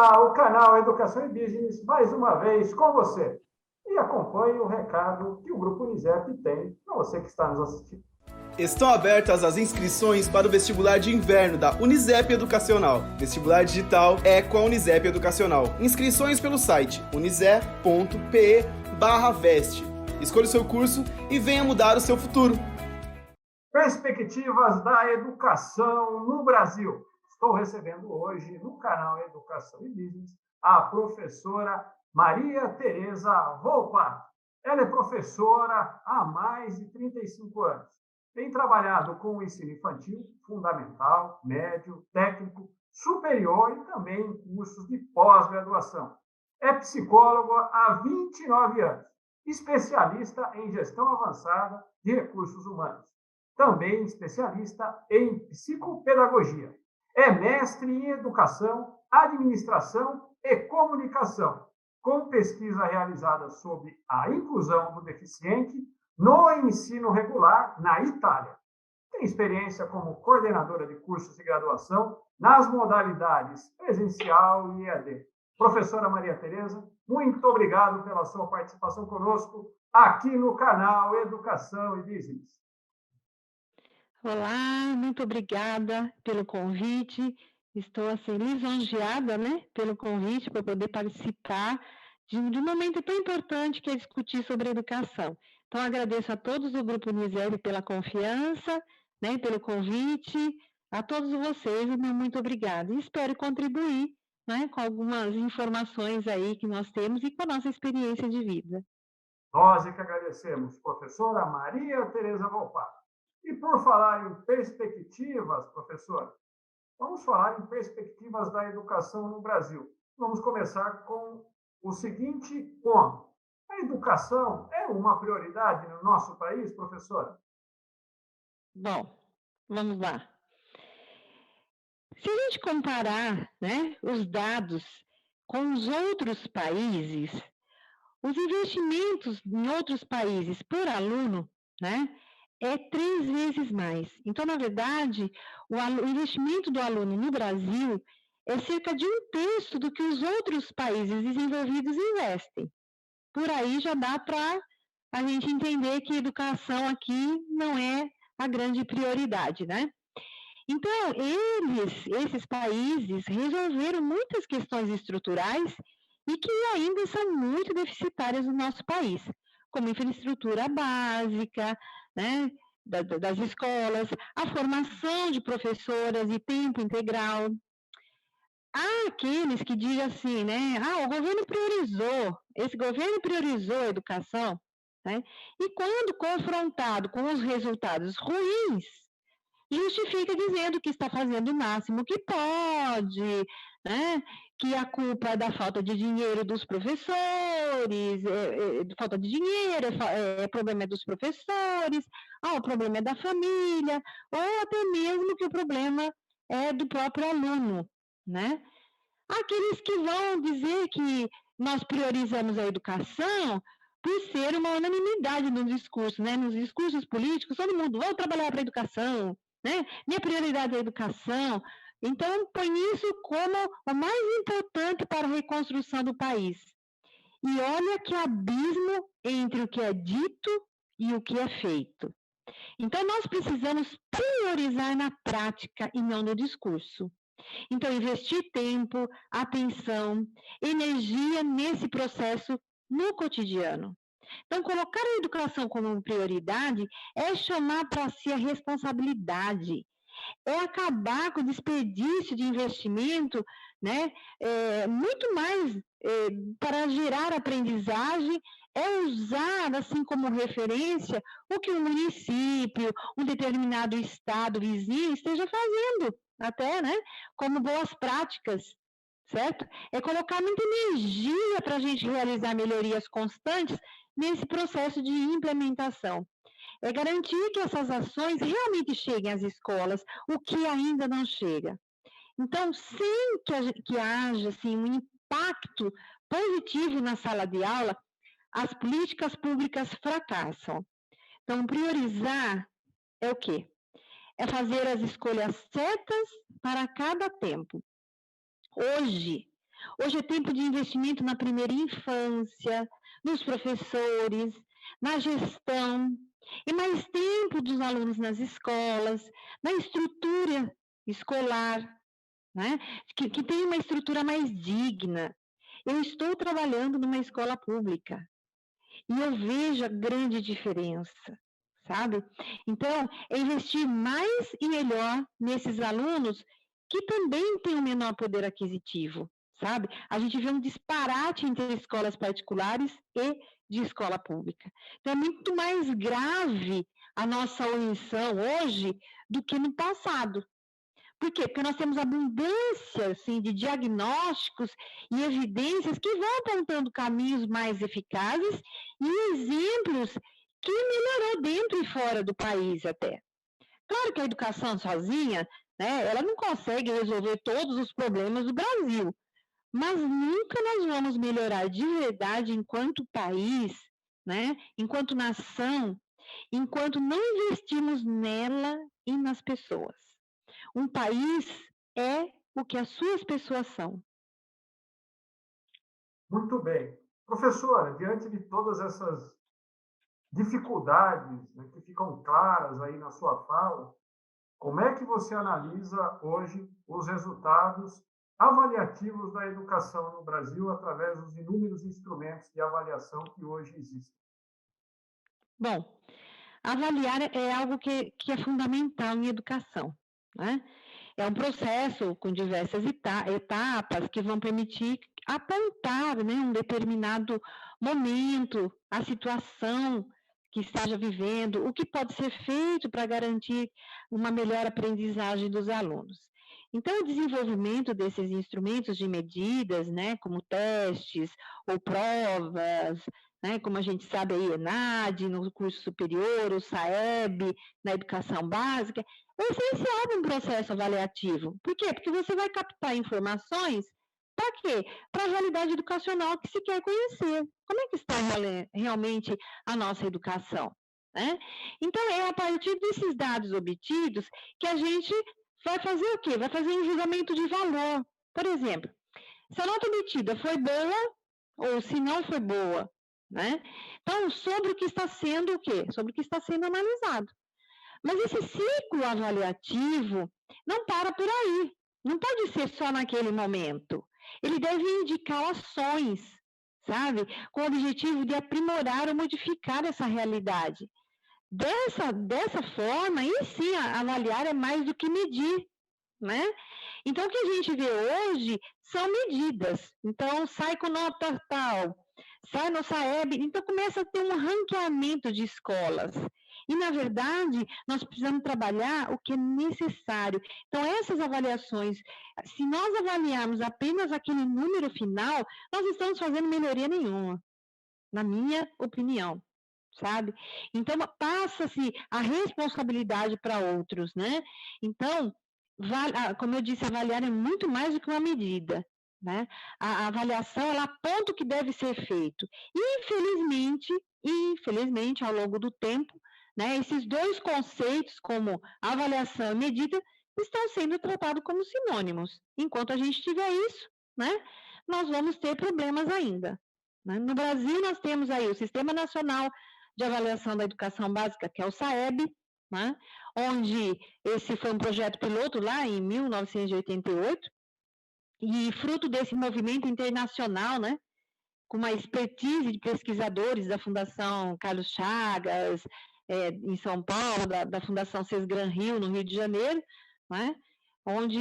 Olá, o canal Educação e Business, mais uma vez com você. E acompanhe o recado que o Grupo Unisep tem para você que está nos assistindo. Estão abertas as inscrições para o vestibular de inverno da Unisep Educacional. Vestibular digital é com a Unisep Educacional. Inscrições pelo site unisep.pe/veste. Escolha o seu curso e venha mudar o seu futuro. Perspectivas da educação no Brasil. Estou recebendo hoje no canal Educação e Business a professora Maria Tereza Volpato. Ela é professora há mais de 35 anos. Tem trabalhado com o ensino infantil, fundamental, médio, técnico, superior e também em cursos de pós-graduação. É psicóloga há 29 anos, especialista em gestão avançada de recursos humanos. Também especialista em psicopedagogia. É mestre em educação, administração e comunicação, com pesquisa realizada sobre a inclusão do deficiente no ensino regular na Itália. Tem experiência como coordenadora de cursos de graduação nas modalidades presencial e EAD. Professora Maria Tereza, muito obrigado pela sua participação conosco aqui no canal Educação e Business. Olá, muito obrigada pelo convite. Estou assim lisonjeada, pelo convite para poder participar de um momento tão importante que é discutir sobre educação. Então, agradeço a todos do Grupo Unisep pela confiança, pelo convite, a todos vocês, muito obrigada. E espero contribuir com algumas informações aí que nós temos e com a nossa experiência de vida. Nós é que agradecemos, professora Maria Tereza Volpato. E por falar em perspectivas, professora, vamos falar em perspectivas da educação no Brasil. Vamos começar com o seguinte ponto. A educação é uma prioridade no nosso país, professora? Bom, vamos lá. Se a gente comparar, os dados com os outros países, os investimentos em outros países por aluno, é 3 vezes mais. Então, na verdade, o investimento do aluno no Brasil é cerca de 1/3 do que os outros países desenvolvidos investem. Por aí já dá para a gente entender que a educação aqui não é a grande prioridade, Então, esses países resolveram muitas questões estruturais e que ainda são muito deficitárias no nosso país, como infraestrutura básica, das escolas, a formação de professoras de tempo integral. Há aqueles que dizem assim, o governo priorizou, esse governo priorizou a educação, e quando confrontado com os resultados ruins, justifica dizendo que está fazendo o máximo que pode, que a culpa é da falta de dinheiro dos professores, falta de dinheiro, problema é dos professores, o problema é da família, ou até mesmo que o problema é do próprio aluno, Aqueles que vão dizer que nós priorizamos a educação por ser uma unanimidade no discurso, nos discursos políticos, todo mundo, vamos trabalhar para a educação, minha prioridade é a educação. Então, põe isso como o mais importante para a reconstrução do país. E olha que abismo entre o que é dito e o que é feito. Então, nós precisamos priorizar na prática e não no discurso. Então, investir tempo, atenção, energia nesse processo no cotidiano. Então, colocar a educação como prioridade é chamar para si a responsabilidade, é acabar com o desperdício de investimento, muito mais para gerar aprendizagem, é usar assim como referência o que um município, um determinado estado vizinho esteja fazendo, até, como boas práticas, certo? É colocar muita energia para a gente realizar melhorias constantes nesse processo de implementação. É garantir que essas ações realmente cheguem às escolas, o que ainda não chega. Então, sem que haja assim, um impacto positivo na sala de aula, as políticas públicas fracassam. Então, priorizar é o quê? É fazer as escolhas certas para cada tempo. Hoje, Hoje é tempo de investimento na primeira infância, nos professores, na gestão, e mais tempo dos alunos nas escolas, na estrutura escolar, né? Que tenha uma estrutura mais digna. Eu estou trabalhando numa escola pública e eu vejo a grande diferença, sabe? Então, é investir mais e melhor nesses alunos que também têm um menor poder aquisitivo, sabe? A gente vê um disparate entre escolas particulares e de escola pública. Então, é muito mais grave a nossa omissão hoje do que no passado. Por quê? Porque nós temos abundância assim, de diagnósticos e evidências que vão apontando caminhos mais eficazes e exemplos que melhorou dentro e fora do país até. Claro que a educação sozinha, né, ela não consegue resolver todos os problemas do Brasil, mas nunca nós vamos melhorar de verdade enquanto país, né, enquanto nação, enquanto não investirmos nela e nas pessoas. Um país é o que as suas pessoas são. Muito bem. Professora, diante de todas essas dificuldades, né, que ficam claras aí na sua fala, como é que você analisa hoje os resultados avaliativos da educação no Brasil através dos inúmeros instrumentos de avaliação que hoje existem? Bom, avaliar é algo que é fundamental em educação, né? É um processo com diversas etapas que vão permitir apontar, né, um determinado momento, a situação que esteja vivendo, o que pode ser feito para garantir uma melhor aprendizagem dos alunos. Então, o desenvolvimento desses instrumentos de medidas, né, como testes ou provas, né, como a gente sabe aí, ENAD, no curso superior, o SAEB, na educação básica, é essencial para um processo avaliativo. Por quê? Porque você vai captar informações para quê? Para a realidade educacional que se quer conhecer. Como é que está realmente a nossa educação? Né? Então, é a partir desses dados obtidos que a gente vai fazer o quê? Vai fazer um julgamento de valor. Por exemplo, se a nota obtida foi boa ou se não foi boa, né? Então, sobre o que está sendo o quê? Sobre o que está sendo analisado. Mas esse ciclo avaliativo não para por aí. Não pode ser só naquele momento. Ele deve indicar ações, sabe? Com o objetivo de aprimorar ou modificar essa realidade. Dessa forma, e sim, avaliar é mais do que medir, né? Então, o que a gente vê hoje são medidas. Então, sai com nota tal, sai no SAEB, então começa a ter um ranqueamento de escolas. E, na verdade, nós precisamos trabalhar o que é necessário. Então, essas avaliações, se nós avaliarmos apenas aquele número final, nós não estamos fazendo melhoria nenhuma, na minha opinião, sabe? Então, passa-se a responsabilidade para outros, né? Então, como eu disse, avaliar é muito mais do que uma medida, né? A avaliação, ela aponta o que deve ser feito. E, infelizmente, ao longo do tempo, né, esses dois conceitos, como avaliação e medida, estão sendo tratados como sinônimos. Enquanto a gente tiver isso, né, nós vamos ter problemas ainda. Né? No Brasil, nós temos aí o Sistema Nacional de Avaliação da Educação Básica, que é o SAEB, né, onde esse foi um projeto piloto lá em 1988, e fruto desse movimento internacional, né, com uma expertise de pesquisadores da Fundação Carlos Chagas, em São Paulo, da Fundação Sesgran Rio, no Rio de Janeiro, né, onde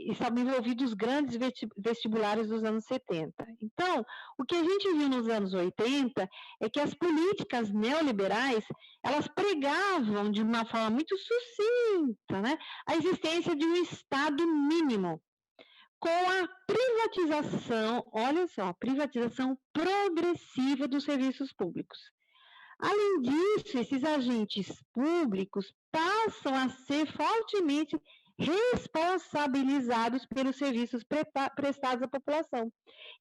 estavam envolvidos grandes vestibulares dos anos 70. Então, o que a gente viu nos anos 80 é que as políticas neoliberais, elas pregavam de uma forma muito sucinta, né, a existência de um Estado mínimo, com a privatização, olha só, privatização progressiva dos serviços públicos. Além disso, esses agentes públicos passam a ser fortemente responsabilizados pelos serviços prestados à população.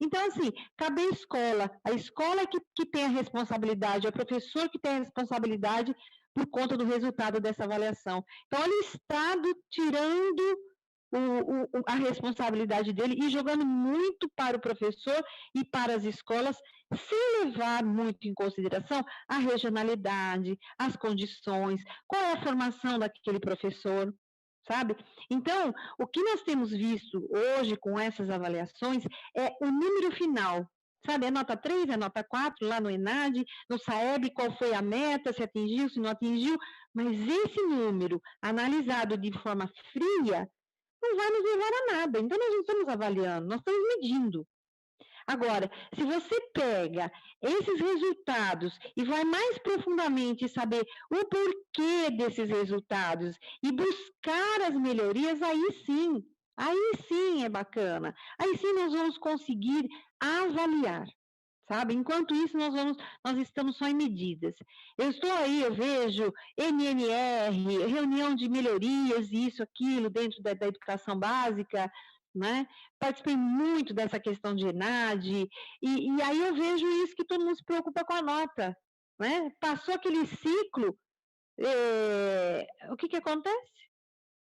Então, assim, cabe à escola. A escola é que tem a responsabilidade, é o professor que tem a responsabilidade por conta do resultado dessa avaliação. Então, olha o Estado tirando a responsabilidade dele e jogando muito para o professor e para as escolas, sem levar muito em consideração a regionalidade, as condições, qual é a formação daquele professor, sabe? Então, o que nós temos visto hoje com essas avaliações é o número final, sabe? É nota 3, é nota 4, lá no ENAD, no SAEB, qual foi a meta, se atingiu, se não atingiu, mas esse número, analisado de forma fria, não vai nos levar a nada. Então, nós não estamos avaliando, nós estamos medindo. Agora, se você pega esses resultados e vai mais profundamente saber o porquê desses resultados e buscar as melhorias, aí sim é bacana. Aí sim nós vamos conseguir avaliar, sabe? Enquanto isso, nós estamos só em medidas. Eu vejo NNR, reunião de melhorias, isso, aquilo, dentro da educação básica, né? Participei muito dessa questão de ENAD, e aí eu vejo isso que todo mundo se preocupa com a nota, né? Passou aquele ciclo, o que acontece?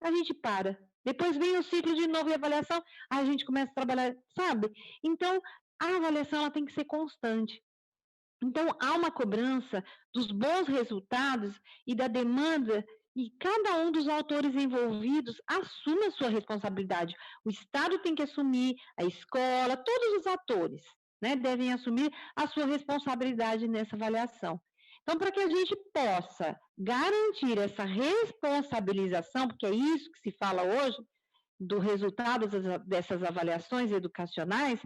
A gente para. Depois vem o ciclo de novo de avaliação, a gente começa a trabalhar, sabe? Então, a avaliação ela tem que ser constante. Então, há uma cobrança dos bons resultados e da demanda, e cada um dos autores envolvidos assume a sua responsabilidade. O Estado tem que assumir, a escola, todos os atores, né, devem assumir a sua responsabilidade nessa avaliação. Então, para que a gente possa garantir essa responsabilização, porque é isso que se fala hoje, do resultado dessas avaliações educacionais,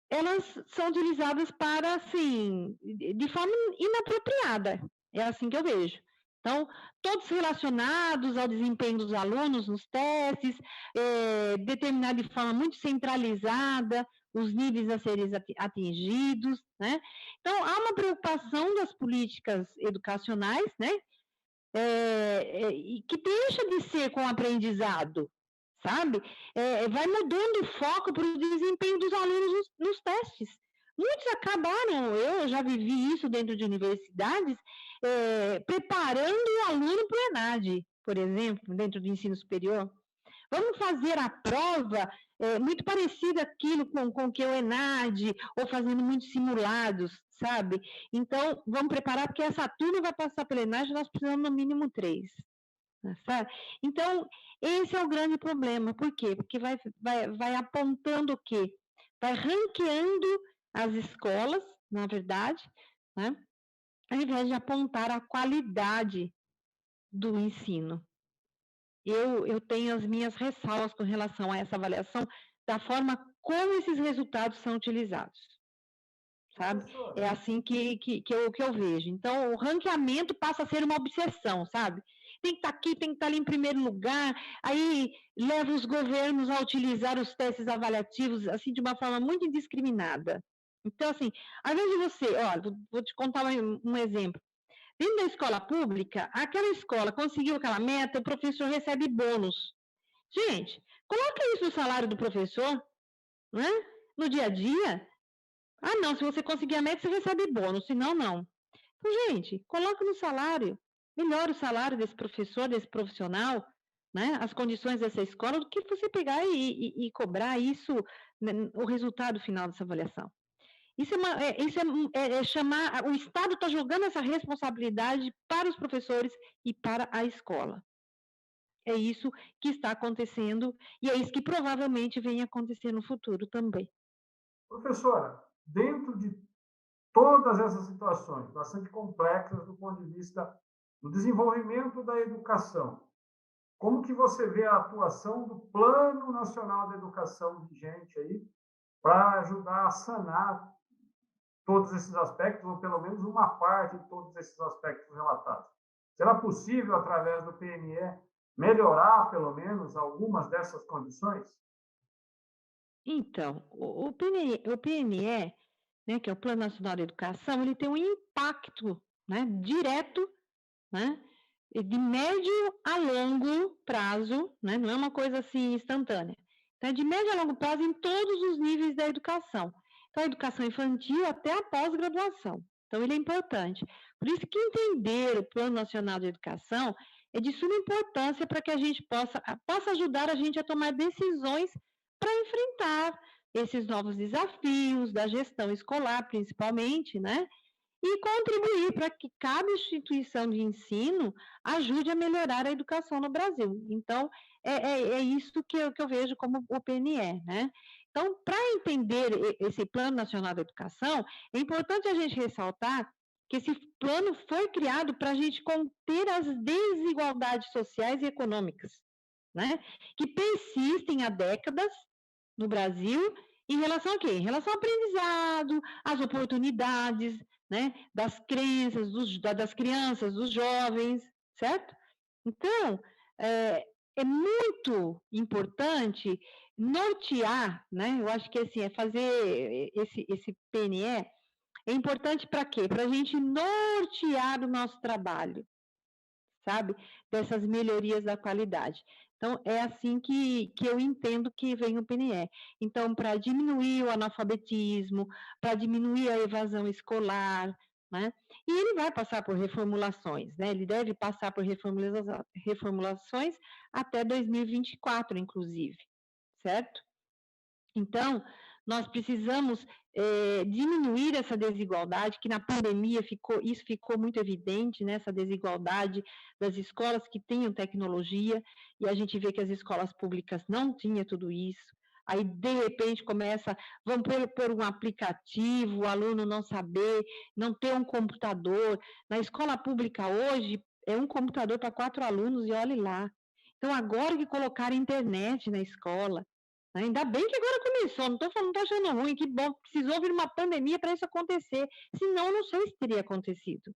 elas são utilizadas para, assim, de forma inapropriada. É assim que eu vejo. Então, todos relacionados ao desempenho dos alunos nos testes, determinar de forma muito centralizada os níveis a serem atingidos, né? Então, há uma preocupação das políticas educacionais, né? Que deixa de ser com o aprendizado, sabe? Vai mudando o foco para o desempenho dos alunos nos testes. Muitos acabaram, eu já vivi isso dentro de universidades, preparando o aluno para o ENAD, por exemplo, dentro do ensino superior. Vamos fazer a prova muito parecida aquilo com que é o ENAD, ou fazendo muitos simulados, sabe? Então, vamos preparar, porque essa turma vai passar pelo ENAD, nós precisamos no mínimo 3. Sabe? Então, esse é o grande problema. Por quê? Porque vai apontando o quê? Vai ranqueando as escolas, na verdade, né? Ao invés de apontar a qualidade do ensino. Eu tenho as minhas ressalvas com relação a essa avaliação da forma como esses resultados são utilizados, sabe? É assim que eu vejo. Então, o ranqueamento passa a ser uma obsessão, sabe? Tem que estar aqui, tem que estar ali em primeiro lugar, aí leva os governos a utilizar os testes avaliativos, assim, de uma forma muito indiscriminada. Então, assim, ao invés de você, vou te contar um exemplo. Dentro da escola pública, aquela escola conseguiu aquela meta, o professor recebe bônus. Gente, coloca isso no salário do professor, né? No dia a dia. Ah, não, se você conseguir a meta, você recebe bônus, senão não. Então, gente, coloca no salário, melhora o salário desse professor, desse profissional, né? As condições dessa escola, do que você pegar e cobrar isso, né, o resultado final dessa avaliação. Isso é chamar, o Estado está jogando essa responsabilidade para os professores e para a escola. É isso que está acontecendo e é isso que provavelmente vem acontecer no futuro também. Professora, dentro de todas essas situações, bastante complexas do ponto de vista do desenvolvimento da educação, como que você vê a atuação do Plano Nacional da Educação vigente aí para ajudar a sanar todos esses aspectos, ou pelo menos uma parte de todos esses aspectos relatados? Será possível, através do PNE, melhorar, pelo menos, algumas dessas condições? Então, o PNE, né, que é o Plano Nacional de Educação, ele tem um impacto, né, direto, né, de médio a longo prazo, né, não é uma coisa assim instantânea. Então, é de médio a longo prazo em todos os níveis da educação. Então, a educação infantil até a pós-graduação. Então, ele é importante. Por isso que entender o Plano Nacional de Educação é de suma importância para que a gente possa ajudar a gente a tomar decisões para enfrentar esses novos desafios da gestão escolar, principalmente, né? E contribuir para que cada instituição de ensino ajude a melhorar a educação no Brasil. Então, é isso que eu vejo como o PNE, né? Então, para entender esse Plano Nacional da Educação, é importante a gente ressaltar que esse plano foi criado para a gente conter as desigualdades sociais e econômicas, né? Que persistem há décadas no Brasil em relação a quê? Em relação ao aprendizado, às oportunidades, né, das crianças, dos jovens, certo? Então, é muito importante nortear, né? Eu acho que assim, fazer esse PNE é importante para quê? Para a gente nortear o nosso trabalho, sabe? Dessas melhorias da qualidade. Então, é assim que eu entendo que vem o PNE. Então, para diminuir o analfabetismo, para diminuir a evasão escolar, né? E ele vai passar por reformulações, né? Ele deve passar por reformulações até 2024, inclusive, certo? Então, nós precisamos diminuir essa desigualdade, que na pandemia isso ficou muito evidente, né, essa desigualdade das escolas que tinham tecnologia, e a gente vê que as escolas públicas não tinham tudo isso. Aí, de repente, vamos por um aplicativo, o aluno não saber, não ter um computador. Na escola pública hoje, é um computador para 4 alunos, e olhe lá. Então, agora que colocaram internet na escola, ainda bem que agora começou, não estou achando ruim, que bom, precisou vir uma pandemia para isso acontecer, senão não sei se teria acontecido.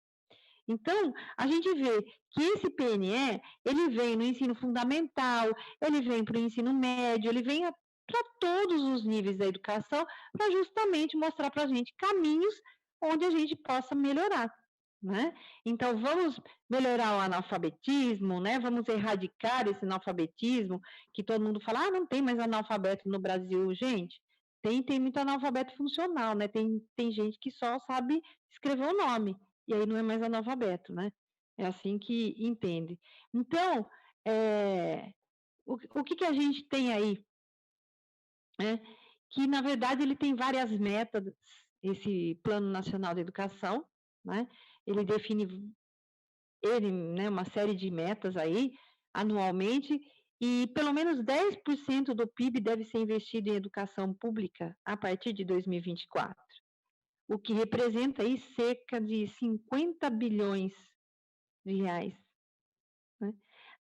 Então, a gente vê que esse PNE, ele vem no ensino fundamental, ele vem para o ensino médio, ele vem para todos os níveis da educação, para justamente mostrar para a gente caminhos onde a gente possa melhorar. Né? Então, vamos melhorar o analfabetismo, né? Vamos erradicar esse analfabetismo, que todo mundo fala, não tem mais analfabeto no Brasil. Gente, tem muito analfabeto funcional, né? Tem gente que só sabe escrever o nome, e aí não é mais analfabeto, né? É assim que entende. Então, o que a gente tem aí? Né? Que, na verdade, ele tem várias metas, esse Plano Nacional de Educação, né? Ele define né, uma série de metas aí, anualmente, e pelo menos 10% do PIB deve ser investido em educação pública a partir de 2024, o que representa aí cerca de 50 bilhões de reais. Né?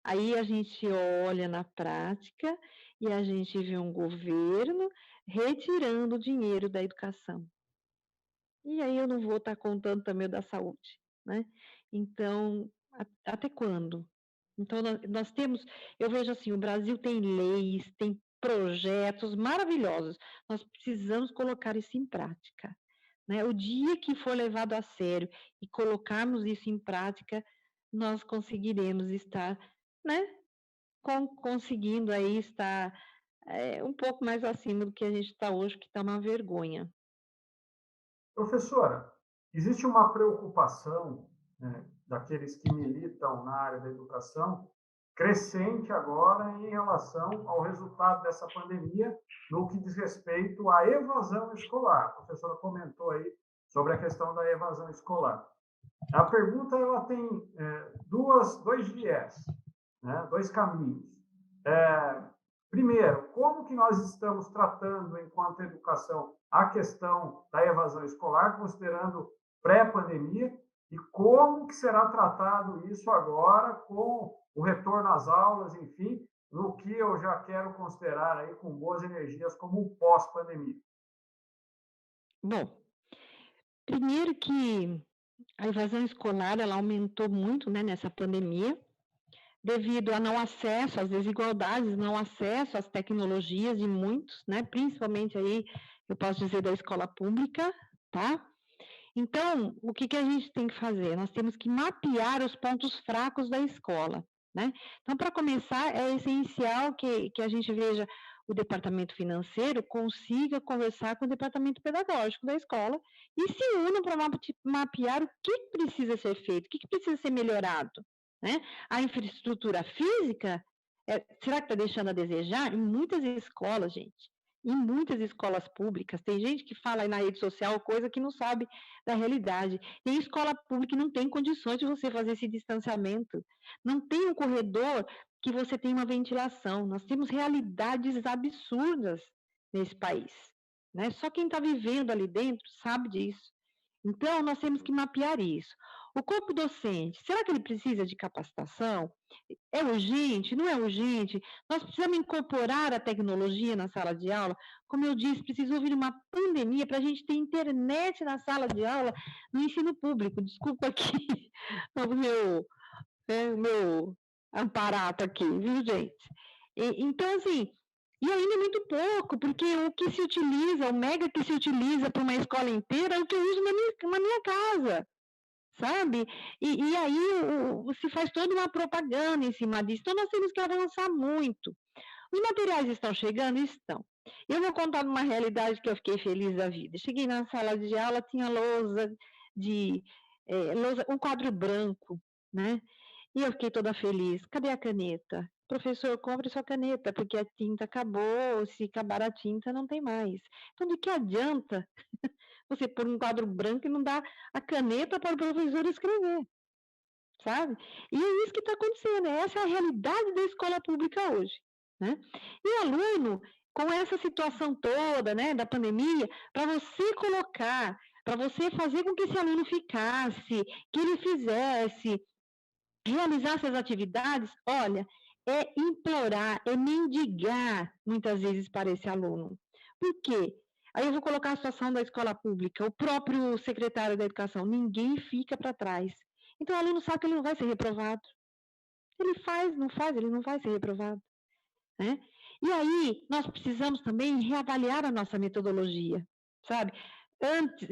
Aí a gente olha na prática e a gente vê um governo retirando o dinheiro da educação. E aí eu não vou estar contando também o da saúde, né? Então, até quando? Então, nós temos, eu vejo assim, o Brasil tem leis, tem projetos maravilhosos, nós precisamos colocar isso em prática, né? O dia que for levado a sério e colocarmos isso em prática, nós conseguiremos estar, né, conseguindo aí estar um pouco mais acima do que a gente está hoje, que está uma vergonha. Professora, existe uma preocupação, né, daqueles que militam na área da educação crescente agora em relação ao resultado dessa pandemia no que diz respeito à evasão escolar. A professora comentou aí sobre a questão da evasão escolar. A pergunta ela tem dois viés, né, dois caminhos. Primeiro, como que nós estamos tratando, enquanto educação, a questão da evasão escolar, considerando pré-pandemia, e como que será tratado isso agora com o retorno às aulas, enfim, no que eu já quero considerar aí com boas energias como um pós-pandemia? Bom, primeiro que a evasão escolar ela aumentou muito, né, nessa pandemia, devido a não acesso às desigualdades, não acesso às tecnologias de muitos, né, principalmente aí, eu posso dizer, da escola pública, tá? Então, o que a gente tem que fazer? Nós temos que mapear os pontos fracos da escola, né? Então, para começar, é essencial que a gente veja o departamento financeiro consiga conversar com o departamento pedagógico da escola e se unam para mapear o que precisa ser feito, o que precisa ser melhorado, né? A infraestrutura física, será que está deixando a desejar? Em muitas escolas, gente, em muitas escolas públicas, tem gente que fala aí na rede social coisa que não sabe da realidade. Tem escola pública que não tem condições de você fazer esse distanciamento. Não tem um corredor que você tem uma ventilação. Nós temos realidades absurdas nesse país, né? Só quem está vivendo ali dentro sabe disso. Então, nós temos que mapear isso. O corpo docente, será que ele precisa de capacitação? É urgente? Não é urgente? Nós precisamos incorporar a tecnologia na sala de aula? Como eu disse, precisou vir uma pandemia para a gente ter internet na sala de aula no ensino público. Desculpa aqui o meu aparato aqui, viu, gente? Então, assim, e ainda é muito pouco, porque o que se utiliza, o mega que se utiliza para uma escola inteira é o que eu uso na minha casa, sabe? E aí se faz toda uma propaganda em cima disso. Então, nós temos que avançar muito. Os materiais estão chegando? Estão. Eu vou contar uma realidade que eu fiquei feliz da vida. Cheguei na sala de aula, tinha lousa, um quadro branco, né? E eu fiquei toda feliz. Cadê a caneta? Professor, compre sua caneta, porque a tinta acabou, se acabar a tinta, não tem mais. Então, de que adianta você pôr um quadro branco e não dar a caneta para o professor escrever, sabe? E é isso que está acontecendo, essa é a realidade da escola pública hoje, né? E o aluno, com essa situação toda, né, da pandemia, para você colocar, para você fazer com que esse aluno ficasse, que ele fizesse, realizasse as atividades, olha, é implorar, é mendigar, muitas vezes, para esse aluno. Por quê? Aí eu vou colocar a situação da escola pública, o próprio secretário da educação, ninguém fica para trás. Então o aluno sabe que ele não vai ser reprovado. Ele ele não vai ser reprovado, né? E aí nós precisamos também reavaliar a nossa metodologia, sabe? Antes,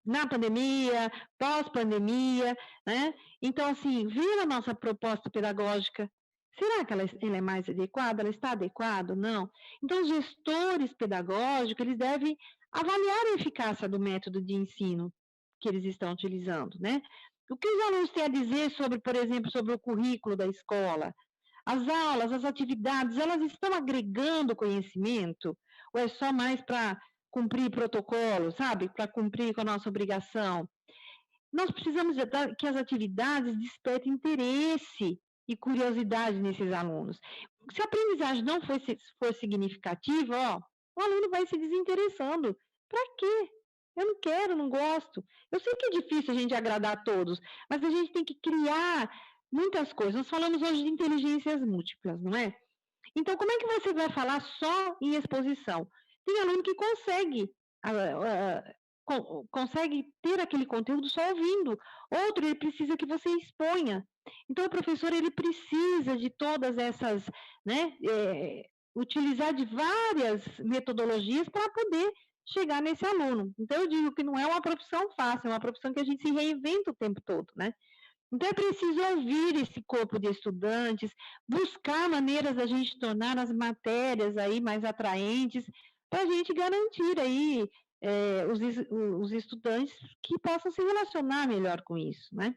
na pandemia, pós-pandemia, né? Então, assim, ver a nossa proposta pedagógica, será que ela é mais adequada? Ela está adequada? Não. Então, os gestores pedagógicos, eles devem avaliar a eficácia do método de ensino que eles estão utilizando, né? O que os alunos têm a dizer sobre, por exemplo, sobre o currículo da escola? As aulas, as atividades, elas estão agregando conhecimento? Ou é só mais para cumprir protocolo, sabe? Para cumprir com a nossa obrigação. Nós precisamos que as atividades despertem interesse e curiosidade nesses alunos. Se a aprendizagem não for significativa, o aluno vai se desinteressando. Para quê? Eu não quero, não gosto. Eu sei que é difícil a gente agradar a todos, mas a gente tem que criar muitas coisas. Nós falamos hoje de inteligências múltiplas, não é? Então, como é que você vai falar só em exposição? Tem aluno que consegue ter aquele conteúdo só ouvindo. Outro, ele precisa que você exponha. Então, o professor, ele precisa de todas essas, né, utilizar de várias metodologias para poder chegar nesse aluno. Então, eu digo que não é uma profissão fácil, é uma profissão que a gente se reinventa o tempo todo, né? Então, é preciso ouvir esse corpo de estudantes, buscar maneiras da gente tornar as matérias aí mais atraentes, para a gente garantir aí os estudantes que possam se relacionar melhor com isso, né?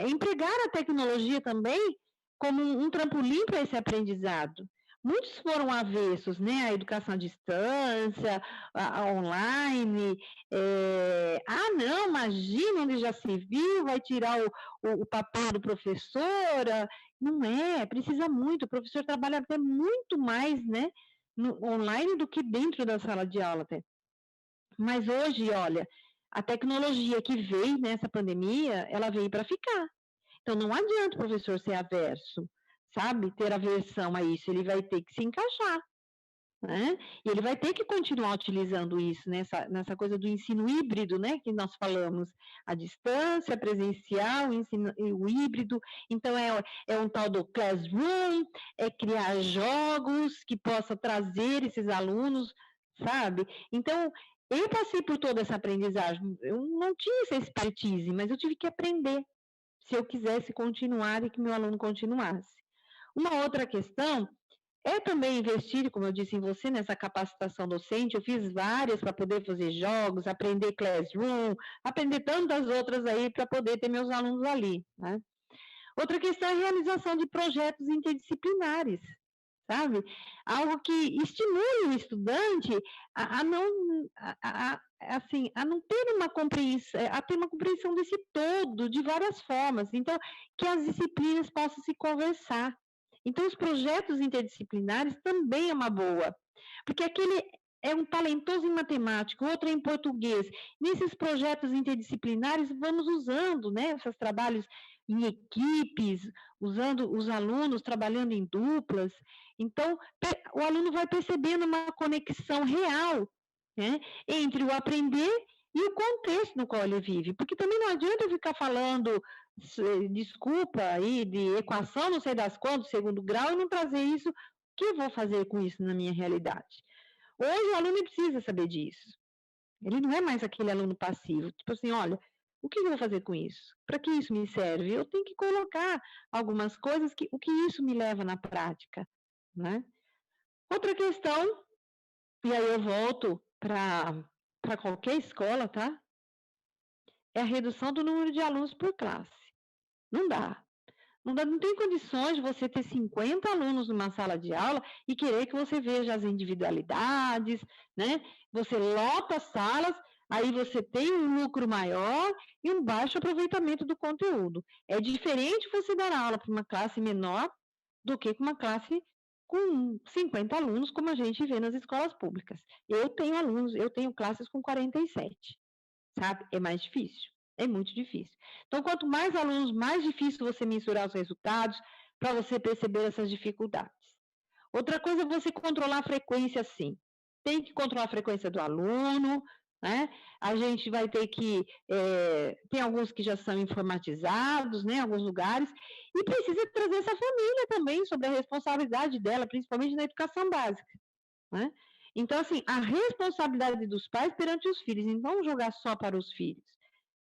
Empregar a tecnologia também como um trampolim para esse aprendizado. Muitos foram avessos, né? A educação à distância, a online. Não, imagina, onde já se viu, vai tirar o papel do professor. Não é, precisa muito. O professor trabalha até muito mais, né? Online do que dentro da sala de aula até. Mas hoje, olha, a tecnologia que veio nessa pandemia, ela veio para ficar. Então, não adianta o professor ser averso, sabe? Ter aversão a isso, ele vai ter que se encaixar, né? E ele vai ter que continuar utilizando isso, nessa coisa do ensino híbrido, né? Que nós falamos, a distância, presencial, o híbrido. Então, é um tal do classroom, é criar jogos que possa trazer esses alunos, sabe? Então, eu passei por toda essa aprendizagem, eu não tinha essa expertise, mas eu tive que aprender, se eu quisesse continuar e que meu aluno continuasse. Uma outra questão é também investir, como eu disse em você, nessa capacitação docente. Eu fiz várias para poder fazer jogos, aprender Classroom, aprender tantas outras aí para poder ter meus alunos ali, né? Outra questão é a realização de projetos interdisciplinares, sabe? Algo que estimule o estudante a não, assim, a não ter uma compreensão, a ter uma compreensão desse todo, de várias formas. Então, que as disciplinas possam se conversar. Então, os projetos interdisciplinares também é uma boa, porque aquele é um talentoso em matemática, outro em português. Nesses projetos interdisciplinares, vamos usando, né, esses trabalhos em equipes, usando os alunos trabalhando em duplas. Então, o aluno vai percebendo uma conexão real, né, entre o aprender e o contexto no qual ele vive. Porque também não adianta ficar falando, desculpa aí, de equação, não sei das quantas, segundo grau, e não trazer isso. O que eu vou fazer com isso na minha realidade? Hoje o aluno precisa saber disso. Ele não é mais aquele aluno passivo. Tipo assim, olha, o que eu vou fazer com isso? Para que isso me serve? Eu tenho que colocar algumas coisas o que isso me leva na prática, né? Outra questão, e aí eu volto para qualquer escola, tá? É a redução do número de alunos por classe. Não dá. Não tem condições de você ter 50 alunos numa sala de aula e querer que você veja as individualidades, né? Você lota as salas, aí você tem um lucro maior e um baixo aproveitamento do conteúdo. É diferente você dar aula para uma classe menor do que para uma classe com 50 alunos, como a gente vê nas escolas públicas. Eu tenho classes com 47, sabe? É mais difícil. É muito difícil. Então, quanto mais alunos, mais difícil você mensurar os resultados para você perceber essas dificuldades. Outra coisa é você controlar a frequência, sim. Tem que controlar a frequência do aluno, né? A gente vai ter que... tem alguns que já são informatizados, né? Em alguns lugares. E precisa trazer essa família também sobre a responsabilidade dela, principalmente na educação básica, né? Então, assim, a responsabilidade dos pais perante os filhos, e não jogar só para os filhos.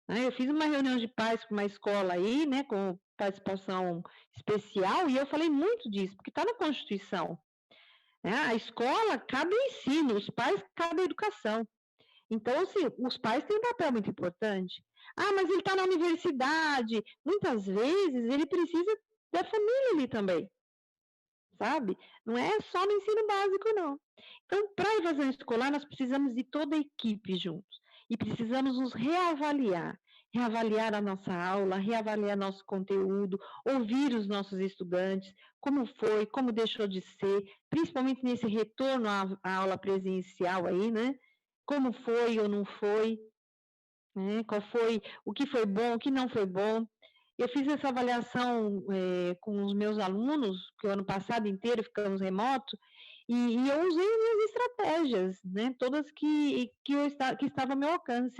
Eu fiz uma reunião de pais com uma escola aí, né, com participação especial, e eu falei muito disso, porque está na Constituição, né? A escola cabe o ensino, os pais cabe a educação. Então, assim, os pais têm um papel muito importante. Ah, mas ele está na universidade. Muitas vezes ele precisa da família ali também, sabe? Não é só no ensino básico, não. Então, para a evasão escolar, nós precisamos de toda a equipe juntos. E precisamos nos reavaliar. Reavaliar a nossa aula, reavaliar nosso conteúdo, ouvir os nossos estudantes, como foi, como deixou de ser, principalmente nesse retorno à aula presencial aí, né? Como foi ou não foi, né? Qual foi, o que foi bom, o que não foi bom. Eu fiz essa avaliação com os meus alunos, que o ano passado inteiro ficamos remoto, e eu usei as minhas estratégias, né? Todas que estavam ao meu alcance.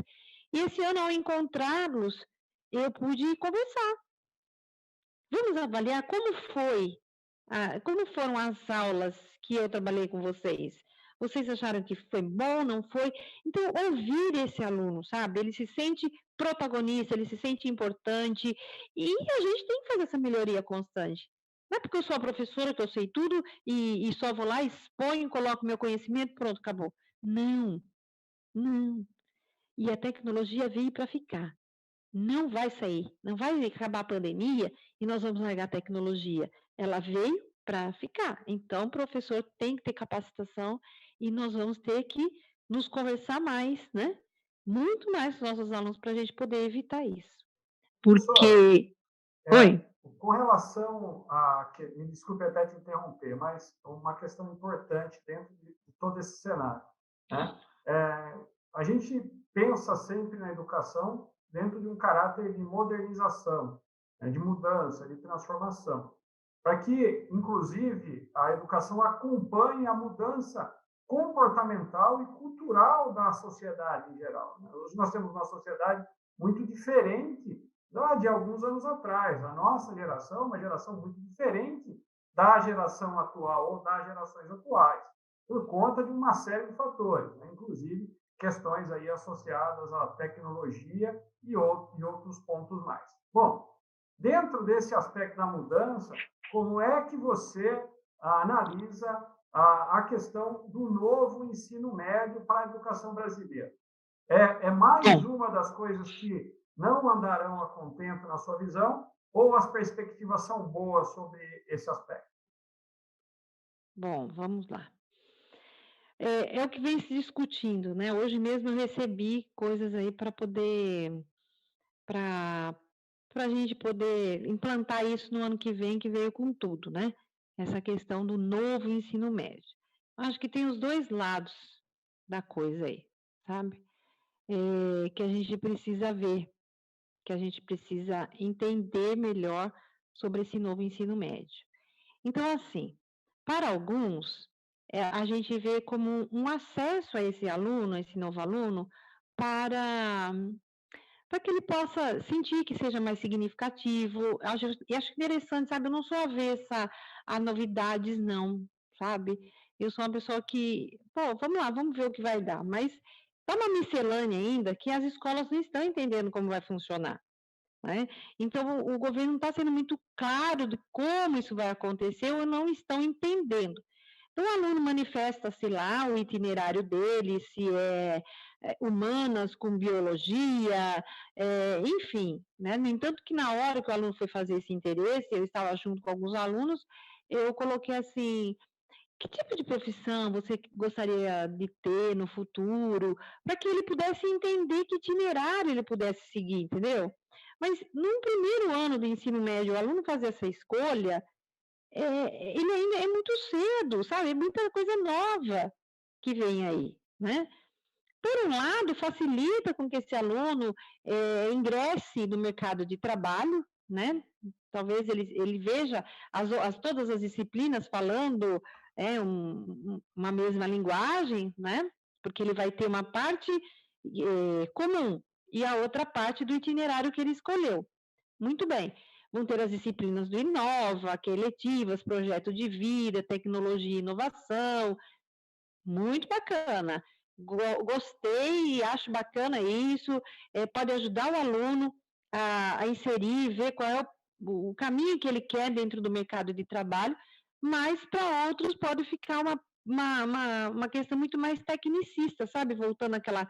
E esse ano, ao encontrá-los, eu pude conversar. Vamos avaliar como foram as aulas que eu trabalhei com vocês. Vocês acharam que foi bom, não foi? Então, ouvir esse aluno, sabe? Ele se sente protagonista, ele se sente importante, e a gente tem que fazer essa melhoria constante. Não é porque eu sou a professora que eu sei tudo e só vou lá, exponho, coloco meu conhecimento, pronto, acabou. Não, não. E a tecnologia veio para ficar. Não vai sair, não vai acabar a pandemia e nós vamos largar a tecnologia. Ela veio para ficar. Então, o professor tem que ter capacitação e nós vamos ter que nos conversar mais, né? Muito mais com os nossos alunos para a gente poder evitar isso. Professor, Porque... Oi? com relação a... Me desculpe até te interromper, mas uma questão importante dentro de todo esse cenário, né? A gente pensa sempre na educação dentro de um caráter de modernização, né, de mudança, de transformação, para que, inclusive, a educação acompanhe a mudança comportamental e cultural da sociedade em geral. Hoje nós temos uma sociedade muito diferente da de alguns anos atrás. A nossa geração é uma geração muito diferente da geração atual ou das gerações atuais, por conta de uma série de fatores, né? Inclusive questões aí associadas à tecnologia e outros pontos mais. Bom, dentro desse aspecto da mudança, como é que você analisa a questão do novo ensino médio para a educação brasileira? É mais uma das coisas que não andarão a contento na sua visão, ou as perspectivas são boas sobre esse aspecto? Bom, vamos lá. É o que vem se discutindo, né? Hoje mesmo eu recebi coisas aí para a gente poder implantar isso no ano que vem, que veio com tudo, né? Essa questão do novo ensino médio. Acho que tem os dois lados da coisa aí, sabe? Que a gente precisa ver, que a gente precisa entender melhor sobre esse novo ensino médio. Então, assim, para alguns, a gente vê como um acesso a esse aluno, a esse novo aluno, para para que ele possa sentir que seja mais significativo. E acho interessante, sabe? Eu não sou avessa a novidades, não, sabe? Eu sou uma pessoa que, pô, vamos lá, vamos ver o que vai dar. Mas tá uma miscelânea ainda que as escolas não estão entendendo como vai funcionar, né? Então, o governo não está sendo muito claro de como isso vai acontecer ou não estão entendendo. Então, o aluno manifesta-se lá o itinerário dele, se é humanas com biologia, enfim, né? No entanto, que na hora que o aluno foi fazer esse interesse, eu estava junto com alguns alunos, eu coloquei assim: que tipo de profissão você gostaria de ter no futuro? Para que ele pudesse entender que itinerário ele pudesse seguir, entendeu? Mas num primeiro ano do ensino médio, o aluno fazer essa escolha, ele ainda é muito cedo, sabe? É muita coisa nova que vem aí, né? Por um lado, facilita com que esse aluno ingresse no mercado de trabalho, né? Talvez ele veja todas as disciplinas falando uma mesma linguagem, né? Porque ele vai ter uma parte comum e a outra parte do itinerário que ele escolheu. Muito bem. Vão ter as disciplinas do Inova, que é eletivas, projeto de vida, tecnologia e inovação. Muito bacana. Gostei e acho bacana isso. Pode ajudar o aluno a inserir, ver qual é o caminho que ele quer dentro do mercado de trabalho, mas para outros pode ficar uma questão muito mais tecnicista, sabe? Voltando àquela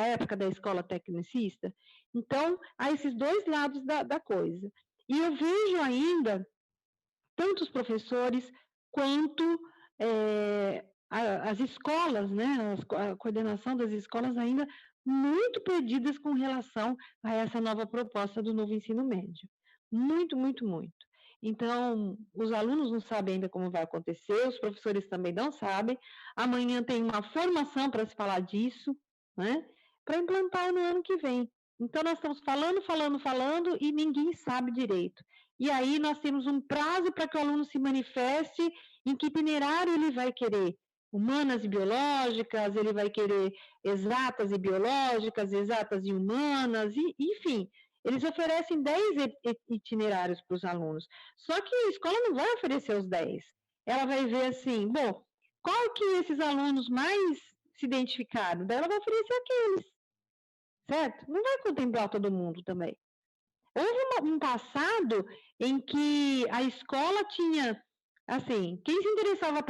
época da escola tecnicista. Então, há esses dois lados da coisa. E eu vejo ainda tanto os professores quanto as escolas, né, a coordenação das escolas ainda muito perdidas com relação a essa nova proposta do novo ensino médio. Muito, muito, muito. Então, os alunos não sabem ainda como vai acontecer, os professores também não sabem. Amanhã tem uma formação para se falar disso, né, para implantar no ano que vem. Então, nós estamos falando e ninguém sabe direito. E aí nós temos um prazo para que o aluno se manifeste em que itinerário ele vai querer. Humanas e biológicas, ele vai querer exatas e biológicas, exatas e humanas, enfim. Eles oferecem 10 itinerários para os alunos. Só que a escola não vai oferecer os 10. Ela vai ver assim, bom, qual que esses alunos mais se identificaram? Daí ela vai oferecer aqueles, certo? Não vai contemplar todo mundo também. Houve um passado em que a escola tinha, assim, quem se interessava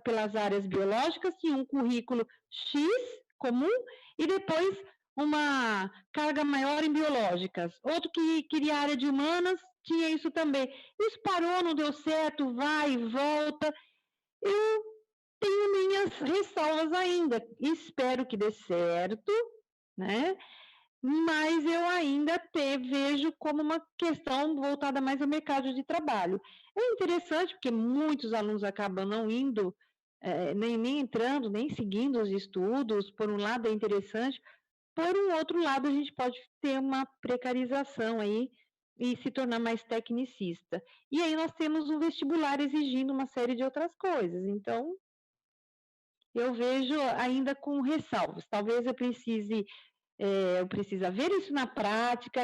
pelas áreas biológicas tinha um currículo X comum e depois uma carga maior em biológicas. Outro que queria área de humanas tinha isso também. Isso parou, não deu certo, vai e volta. Eu tenho minhas ressalvas ainda. Espero que dê certo, né? Mas eu ainda vejo como uma questão voltada mais ao mercado de trabalho. É interessante porque muitos alunos acabam não indo, nem entrando, nem seguindo os estudos. Por um lado é interessante, por um outro lado a gente pode ter uma precarização aí e se tornar mais tecnicista. E aí nós temos o vestibular exigindo uma série de outras coisas. Então, eu vejo ainda com ressalvas. Talvez eu precise ver isso na prática,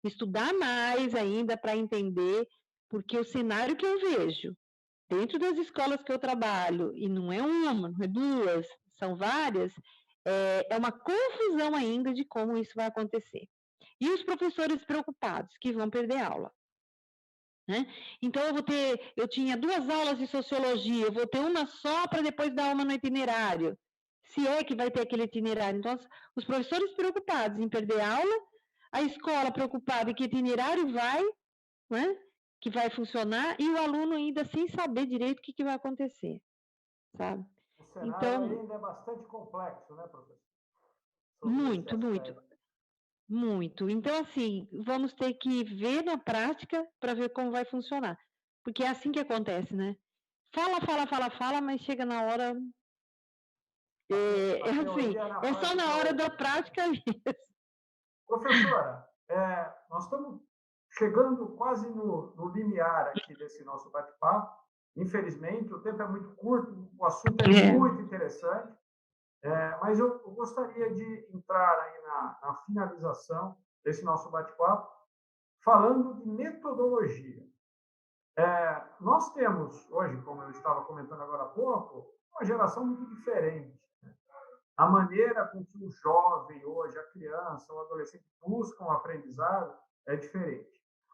estudar mais ainda para entender, porque o cenário que eu vejo dentro das escolas que eu trabalho, e não é uma, não é duas, são várias, é uma confusão ainda de como isso vai acontecer. E os professores preocupados, que vão perder aula. Né? Então, eu tinha 2 aulas de sociologia, eu vou ter uma só para depois dar uma no itinerário. Se é que vai ter aquele itinerário. Então, os professores preocupados em perder aula, a escola preocupada em que itinerário vai, né, que vai funcionar, e o aluno ainda sem saber direito o que vai acontecer, sabe? O cenário Então, ainda é bastante complexo, né, professor? Sobre esse muito, muito, aspecto. muito. Então, assim, vamos ter que ver na prática para ver como vai funcionar. Porque é assim que acontece, né? Fala, fala, fala, fala, mas chega na hora. É A assim, teoria na é só prática na é hora da outra. prática mesmo. Professora, nós estamos chegando quase no limiar aqui desse nosso bate-papo. Infelizmente, o tempo é muito curto, o assunto é muito interessante, mas eu gostaria de entrar aí na finalização desse nosso bate-papo, falando de metodologia. Nós temos hoje, como eu estava comentando agora há pouco, uma geração muito diferente. A maneira com que o jovem hoje, a criança, o adolescente buscam o aprendizado é diferente.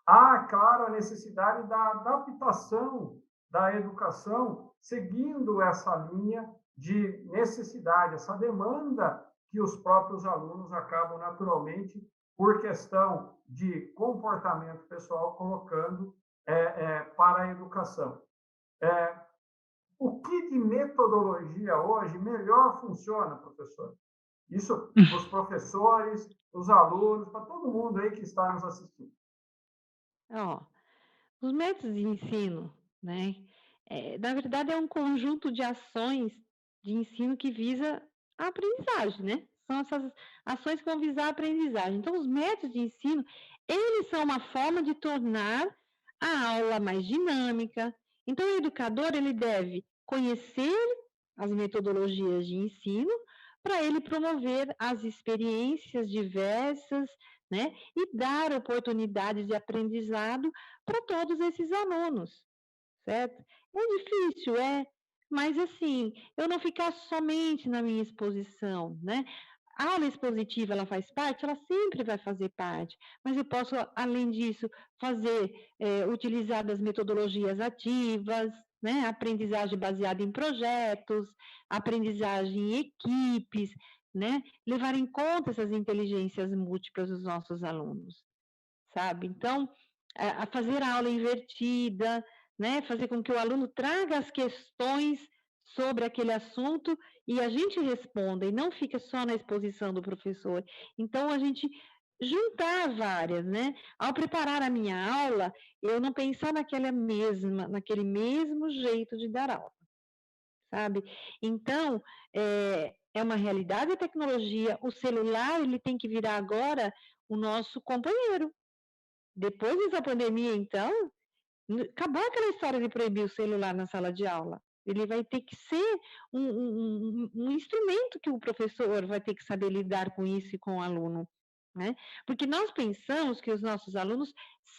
Há, claro, a necessidade da adaptação da educação seguindo essa linha de necessidade, essa demanda que os próprios alunos acabam naturalmente, por questão de comportamento pessoal, colocando para a educação. O que de metodologia hoje melhor funciona, professor? Isso para os professores, os alunos, para todo mundo aí que está nos assistindo. Ó, os métodos de ensino, né? Na verdade, é um conjunto de ações de ensino que visa a aprendizagem, né? São essas ações que vão visar a aprendizagem. Então, os métodos de ensino, eles são uma forma de tornar a aula mais dinâmica. Então, o educador, ele deve conhecer as metodologias de ensino para ele promover as experiências diversas, né? E dar oportunidades de aprendizado para todos esses alunos, certo? É difícil, mas assim, eu não ficar somente na minha exposição, né? A aula expositiva, ela faz parte? Ela sempre vai fazer parte, mas eu posso, além disso, utilizar das metodologias ativas, né? Aprendizagem baseada em projetos, aprendizagem em equipes, né? Levar em conta essas inteligências múltiplas dos nossos alunos, sabe? Então, a fazer a aula invertida, né? Fazer com que o aluno traga as questões sobre aquele assunto e a gente responda, e não fica só na exposição do professor. Então, a gente juntar várias, né? Ao preparar a minha aula, eu não pensar naquele mesmo jeito de dar aula, sabe? Então, é uma realidade a tecnologia, o celular, ele tem que virar agora o nosso companheiro. Depois dessa pandemia, então, acabou aquela história de proibir o celular na sala de aula. Ele vai ter que ser um instrumento que o professor vai ter que saber lidar com isso e com o aluno, né? Porque nós pensamos que os nossos alunos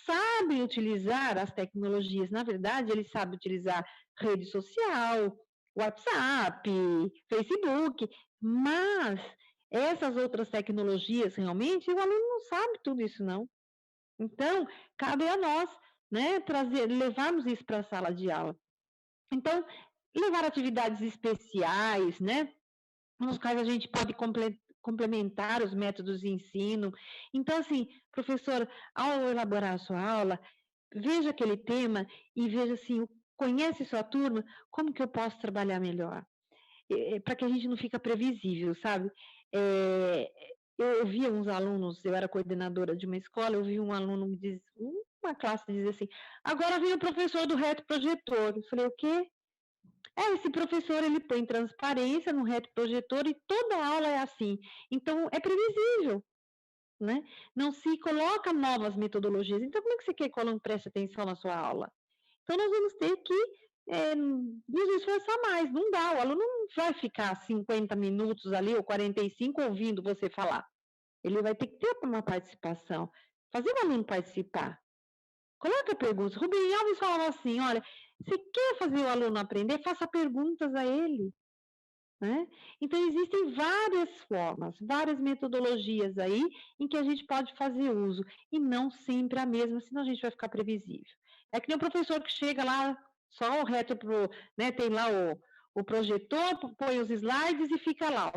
sabem utilizar as tecnologias. Na verdade, eles sabem utilizar rede social, WhatsApp, Facebook, mas essas outras tecnologias, realmente, o aluno não sabe tudo isso, não. Então, cabe a nós, né, levarmos isso para a sala de aula. Então, levar atividades especiais, né, nos quais a gente pode complementar os métodos de ensino. Então, assim, professor, ao elaborar a sua aula, veja aquele tema e veja assim, conhece sua turma, como que eu posso trabalhar melhor? Para que a gente não fica previsível, sabe? Eu via uns alunos, eu era coordenadora de uma escola, eu vi um aluno me diz, uma classe dizer assim, agora vem o professor do retroprojetor. Eu falei, o quê? Esse professor, ele põe transparência no retroprojetor e toda aula é assim. Então, é previsível, né? Não se coloca novas metodologias. Então, como é que você quer que o aluno preste atenção na sua aula? Então, nós vamos ter que nos esforçar mais. Não dá, o aluno não vai ficar 50 minutos ali ou 45 ouvindo você falar. Ele vai ter que ter uma participação, fazer o aluno participar. Coloca perguntas. Rubem Alves falava assim, olha, você quer fazer o aluno aprender? Faça perguntas a ele. Né? Então, existem várias formas, várias metodologias aí em que a gente pode fazer uso, e não sempre a mesma, senão a gente vai ficar previsível. É que nem o professor que chega lá, só o reto, né, tem lá o projetor, põe os slides e fica lá,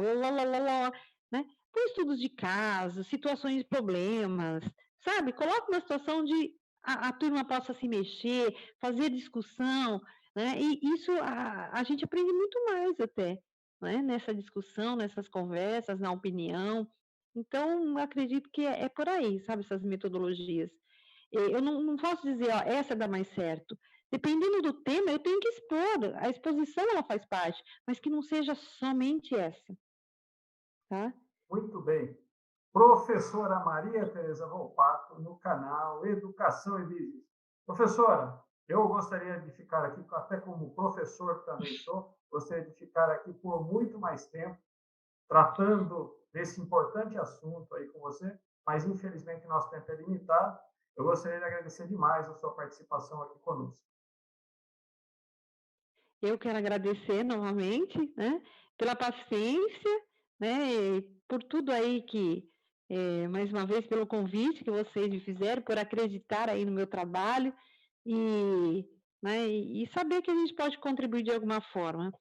né? por estudos de caso, situações de problemas, sabe? Coloca uma situação de a turma possa se mexer, fazer discussão, né? E isso a gente aprende muito mais até, né? Nessa discussão, nessas conversas, na opinião. Então, acredito que é por aí, sabe? Essas metodologias. Eu não posso dizer, ó, essa dá mais certo. Dependendo do tema, eu tenho que expor. A exposição, ela faz parte, mas que não seja somente essa, tá? Muito bem. Professora Maria Tereza Volpato, no canal Educação e Business. Professora, eu gostaria de ficar aqui, até como professor também sou, gostaria de ficar aqui por muito mais tempo, tratando desse importante assunto aí com você, mas infelizmente nosso tempo é limitado. Eu gostaria de agradecer demais a sua participação aqui conosco. Eu quero agradecer novamente, né, pela paciência, né, e por tudo aí que, mais uma vez, pelo convite que vocês me fizeram, por acreditar aí no meu trabalho e, né, e saber que a gente pode contribuir de alguma forma.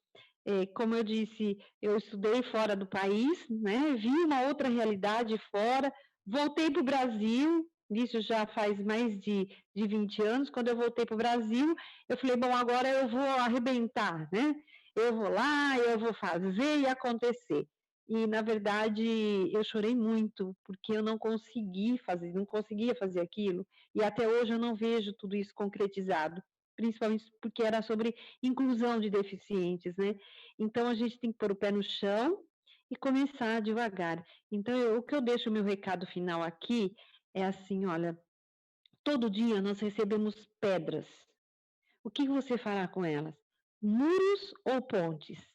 Como eu disse, eu estudei fora do país, né, vi uma outra realidade fora, voltei para o Brasil, isso já faz mais de 20 anos. Quando eu voltei para o Brasil, eu falei, bom, agora eu vou arrebentar, né? Eu vou lá, eu vou fazer e acontecer. E, na verdade, eu chorei muito, porque eu não consegui fazer, não conseguia fazer aquilo, e até hoje eu não vejo tudo isso concretizado, principalmente porque era sobre inclusão de deficientes, né? Então, a gente tem que pôr o pé no chão e começar devagar. Então, o que eu deixo o meu recado final aqui é assim, olha, todo dia nós recebemos pedras. O que você fará com elas? Muros ou pontes?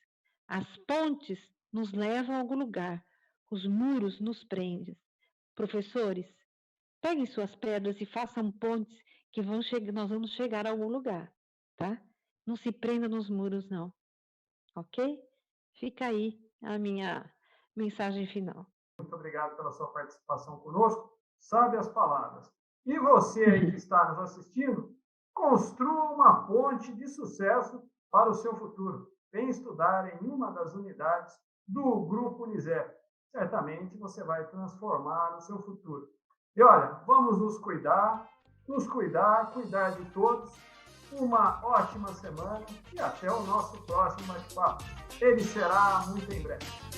As pontes nos levam a algum lugar, os muros nos prendem. Professores, peguem suas pedras e façam pontes que nós vamos chegar a algum lugar, tá? Não se prenda nos muros, não, ok? Fica aí a minha mensagem final. Muito obrigado pela sua participação conosco. Sabe as palavras. E você aí que está nos assistindo, construa uma ponte de sucesso para o seu futuro. Venha estudar em uma das unidades do Grupo Unisep. Certamente você vai transformar o seu futuro. E olha, vamos nos cuidar de todos. Uma ótima semana e até o nosso próximo bate-papo. Ele será muito em breve.